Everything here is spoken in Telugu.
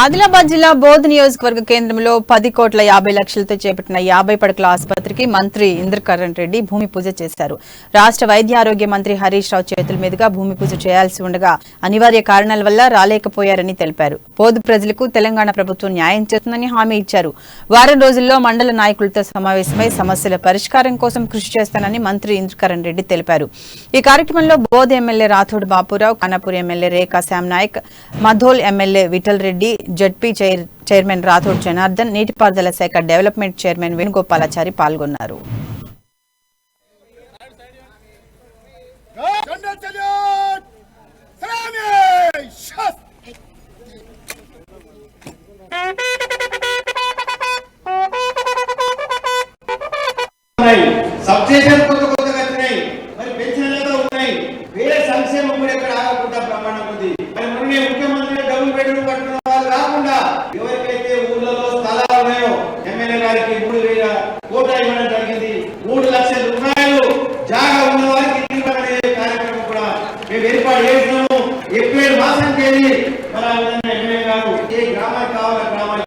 ఆదిలాబాద్ జిల్లా బోధ్ నియోజకవర్గ కేంద్రంలో 10 కోట్ల 50 లక్షలతో చేపట్టిన 50 పడకల ఆసుపత్రికి మంత్రి ఇంద్రకరణ్ రెడ్డి భూమి పూజ చేశారు. రాష్ట్ర వైద్య ఆరోగ్య మంత్రి హరీష్ రావు చేతుల మీదుగా భూమి పూజ చేయాల్సి ఉండగా అనివార్య కారణాల వల్ల రాలేకపోయారని తెలిపారు. బోధ్ ప్రజలకు తెలంగాణ ప్రభుత్వం న్యాయం చేస్తుందని హామీ ఇచ్చారు. వారం రోజుల్లో మండల నాయకులతో సమావేశమై సమస్యల పరిష్కారం కోసం కృషి చేస్తానని మంత్రి ఇంద్రకరణ్ రెడ్డి తెలిపారు. ఈ కార్యక్రమంలో Boath MLA Rathod Bapurao, Khanapur MLA Rekha Shyam Naik, Mudhole MLA Vittal Reddy, ZP chairman Rathod Janardhan, నీటిపారుదల శాఖ డెవలప్మెంట్ చైర్మన్ వేణుగోపాలాచారి పాల్గొన్నారు. ఎవరికైతే ఊళ్ళలో స్థలాలు ఉన్నాయో ఎమ్మెల్యే గారికి 3,000 కోట్ల ఇవ్వడం జరిగింది. 3 లక్షల రూపాయలు జాగా ఉన్న వారికి ఇవ్వబడే కార్యక్రమం కూడా మేము ఏర్పాటు చేసినాము. ఏప్రిల్ మాసంకి వెళ్ళి మరి ఎమ్మెల్యే గారు ఏ గ్రామానికి కావాలో గ్రామానికి